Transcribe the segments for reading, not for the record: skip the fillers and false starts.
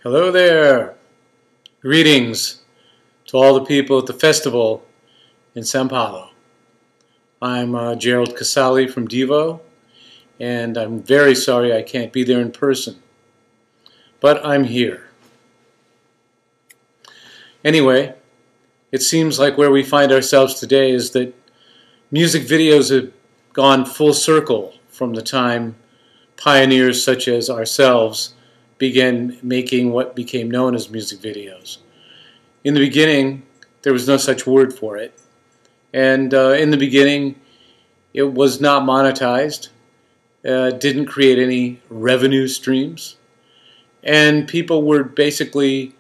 Hello there! Greetings to all the people at the festival in Sao Paulo. I'm Jerry Casale from Devo, and I'm very sorry I can't be there in person. But I'm here. Anyway, it seems like where we find ourselves today is that music videos have gone full circle from the time pioneers such as ourselves began making what became known as music videos. In the beginning, there was no such word for it. And in the beginning, it was not monetized, didn't create any revenue streams. And people were basically,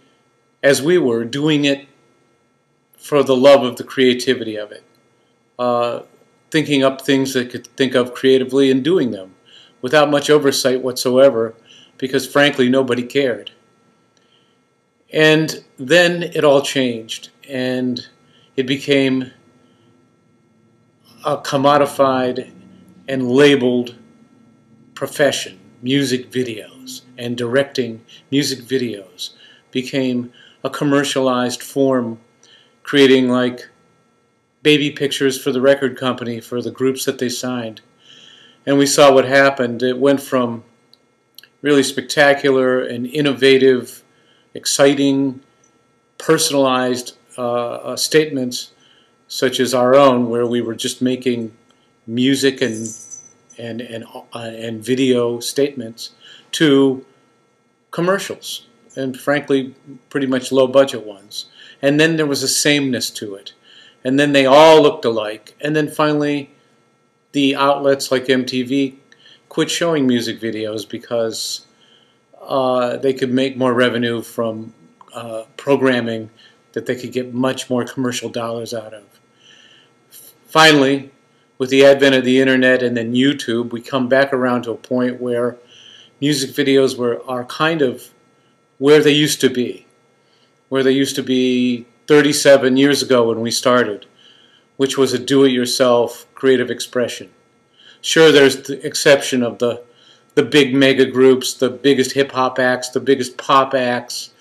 as we were, doing it for the love of the creativity of it. Thinking up things they could think of creatively and doing them without much oversight whatsoever, because frankly nobody cared. And then it all changed, and it became a commodified and labeled profession. Music videos and directing music videos became a commercialized form, creating like baby pictures for the record company for the groups that they signed. And we saw what happened. It went from really spectacular and innovative, exciting, personalized statements such as our own, where we were just making music and video statements, to commercials, and frankly pretty much low budget ones. And then there was a sameness to it, and then they all looked alike, and then finally the outlets like MTV quit showing music videos because they could make more revenue from programming that they could get much more commercial dollars out of. Finally, with the advent of the internet and then YouTube, we come back around to a point where music videos are kind of where they used to be. Where they used to be 37 years ago when we started, which was a do-it-yourself creative expression. Sure, there's the exception of the big mega groups, the biggest hip-hop acts, the biggest pop acts,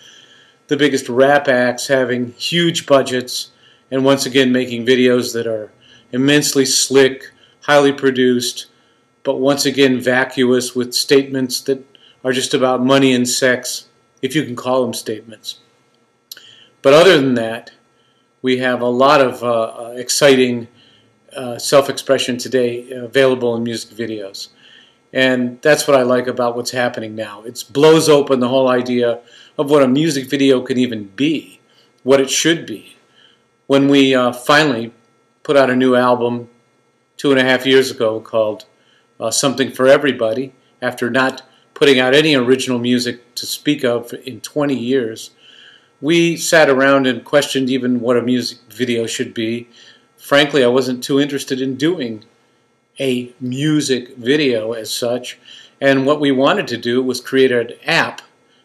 the biggest rap acts having huge budgets and once again making videos that are immensely slick, highly produced, but once again vacuous with statements that are just about money and sex, if you can call them statements. But other than that, we have a lot of exciting self-expression today available in music videos. And that's what I like about what's happening now. It blows open the whole idea of what a music video can even be, what it should be. When we finally put out a new album 2.5 years ago called Something for Everybody, after not putting out any original music to speak of in 20 years, we sat around and questioned even what a music video should be. Frankly, I wasn't too interested in doing a music video as such, and what we wanted to do was create an app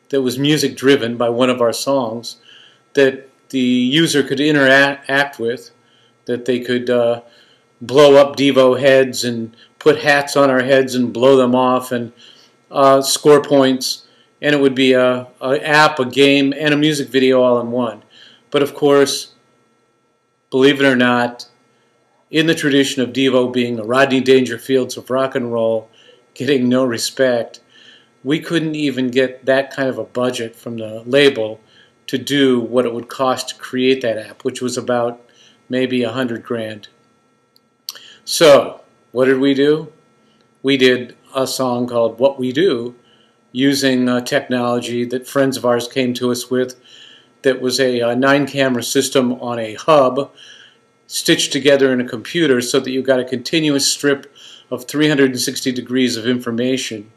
that was music driven by one of our songs that the user could interact with, that they could blow up Devo heads and put hats on our heads and blow them off and score points, and it would be an app, a game, and a music video all in one. But of course, believe it or not, in the tradition of Devo being the Rodney Dangerfields of rock and roll, getting no respect, we couldn't even get that kind of a budget from the label to do what it would cost to create that app, which was about maybe $100 grand. So, what did we do? We did a song called What We Do, using technology that friends of ours came to us with, that was a 9-camera system on a hub stitched together in a computer so that you got a continuous strip of 360 degrees of information,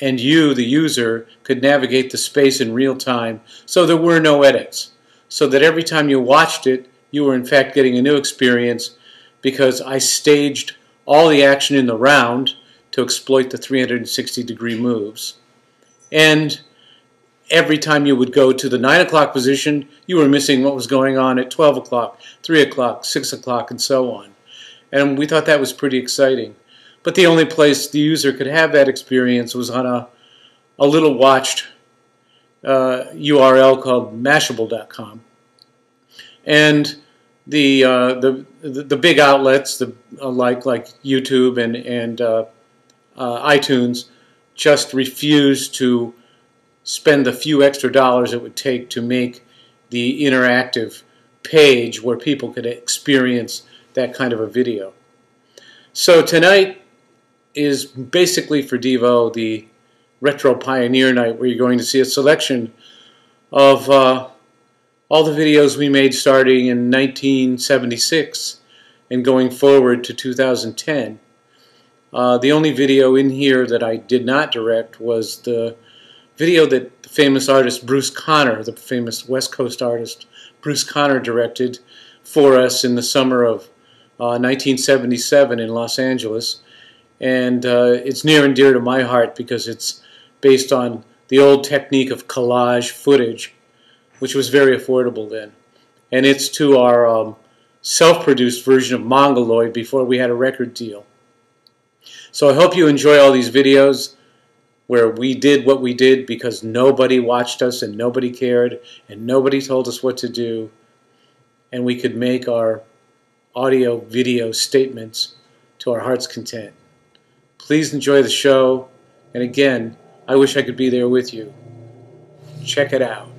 and you, the user, could navigate the space in real time, so there were no edits, so that every time you watched it you were in fact getting a new experience, because I staged all the action in the round to exploit the 360 degree moves. And every time you would go to the 9 o'clock position, you were missing what was going on at 12 o'clock, 3 o'clock, 6 o'clock, and so on. And we thought that was pretty exciting. But the only place the user could have that experience was on a little watched URL called Mashable.com. And the big outlets, like YouTube and iTunes, just refuse to spend the few extra dollars it would take to make the interactive page where people could experience that kind of a video. So tonight is basically for Devo the Retro Pioneer Night, where you're going to see a selection of all the videos we made starting in 1976 and going forward to 2010. The only video in here that I did not direct was the video that the famous artist Bruce Conner, the famous West Coast artist Bruce Conner, directed for us in the summer of 1977 in Los Angeles. And it's near and dear to my heart because it's based on the old technique of collage footage, which was very affordable then. And it's to our self-produced version of Mongoloid before we had a record deal. So I hope you enjoy all these videos where we did what we did because nobody watched us and nobody cared and nobody told us what to do, and we could make our audio video statements to our heart's content. Please enjoy the show, and again, I wish I could be there with you. Check it out.